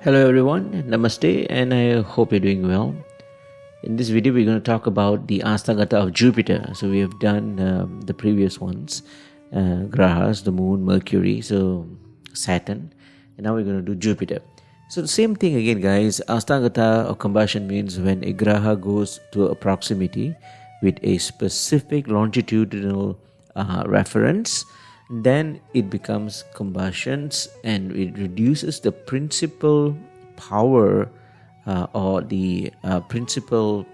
Hello everyone, Namaste, and I hope you're doing well. In this video, we're going to talk about the Astangata of Jupiter. So we have done the previous ones, Grahas, the Moon, Mercury, so Saturn, and now we're going to do Jupiter. So the same thing again, guys. Astangata or combustion means when a Graha goes to a proximity with a specific longitudinal reference, then it becomes combustions and it reduces the principal power or the principal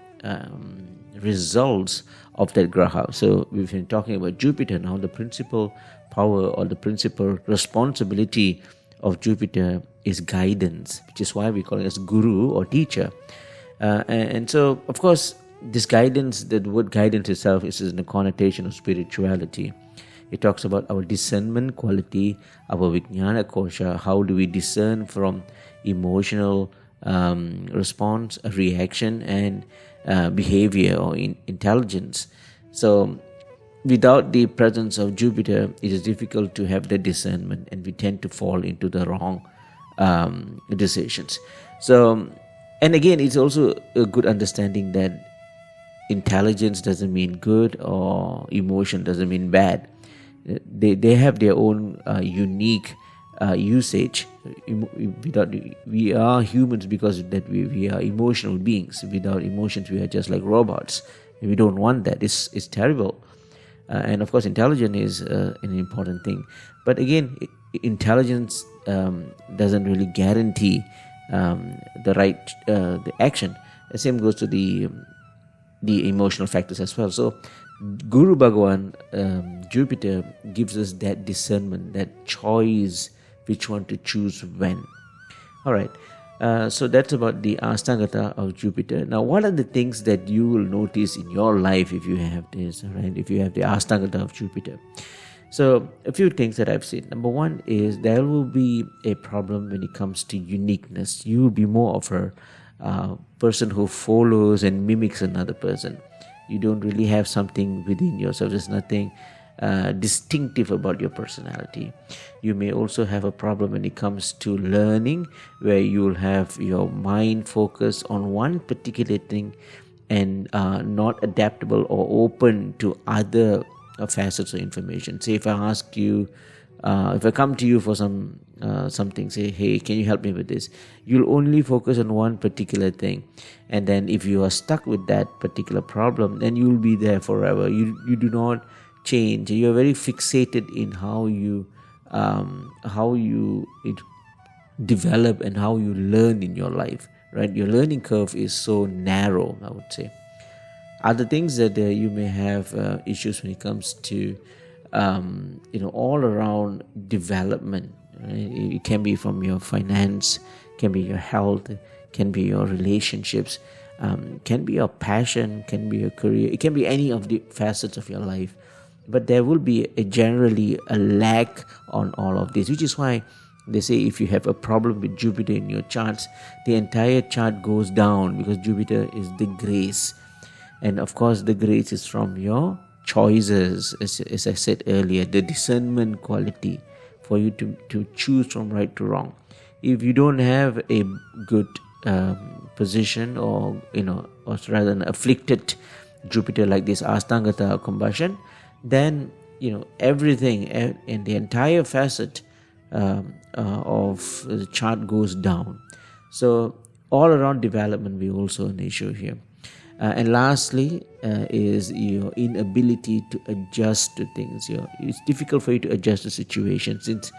results of that graha. So we've been talking about Jupiter now. The principal power or the principal responsibility of Jupiter is guidance, which is why we call it as guru or teacher. And so, of course, this guidance, the word guidance itself is in the connotation of spirituality. It talks about our discernment quality, our Vijnana Kosha. How do we discern from emotional response, reaction, and behavior or intelligence? So, without the presence of Jupiter, it is difficult to have the discernment, and we tend to fall into the wrong decisions. So, and again, it's also a good understanding that intelligence doesn't mean good or emotion doesn't mean bad. They have their own unique usage. We are humans because that we are emotional beings. Without emotions, we are just like robots. We don't want that. It's terrible. And of course, intelligence is an important thing. But again, intelligence doesn't really guarantee the action. The same goes to the emotional factors as well. So Guru Bhagavan, Jupiter, gives us that discernment, that choice, which one to choose when. Alright, so that's about the Astangata of Jupiter. Now, what are the things that you will notice in your life if you have this, right? If you have the Astangata of Jupiter. So, a few things that I've seen. Number one is there will be a problem when it comes to uniqueness. You will be more of a person who follows and mimics another person. You don't really have something within yourself. There's nothing distinctive about your personality. You may also have a problem when it comes to learning, where you'll have your mind focused on one particular thing and not adaptable or open to other facets of information. Say if I ask you, if I come to you for something, say, hey, can you help me with this? You'll only focus on one particular thing, and then if you are stuck with that particular problem, then you'll be there forever. You do not change. You are very fixated in how you develop and how you learn in your life, right? Your learning curve is so narrow, I would say. Other things that you may have issues when it comes to all around development. Right? It can be from your finance, can be your health, can be your relationships, can be your passion, can be your career. It can be any of the facets of your life. But there will be generally a lack on all of this, which is why they say if you have a problem with Jupiter in your charts, the entire chart goes down, because Jupiter is the grace. And of course, the grace is from your choices, as I said earlier, the discernment quality for you to choose from right to wrong. If you don't have a good position, or rather an afflicted Jupiter like this Astangata or combustion, then everything and the entire facet of the chart goes down. So all around development will also an issue here. And lastly is your inability to adjust to things. It's difficult for you to adjust to situation since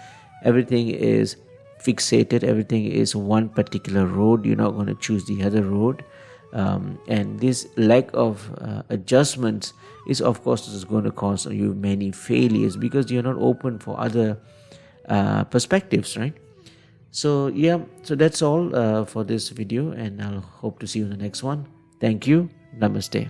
everything is fixated, everything is one particular road. You're not going to choose the other road. And this lack of adjustments is, of course, is going to cause you many failures because you're not open for other perspectives, right? So that's all for this video, and I'll hope to see you in the next one. Thank you. Namaste.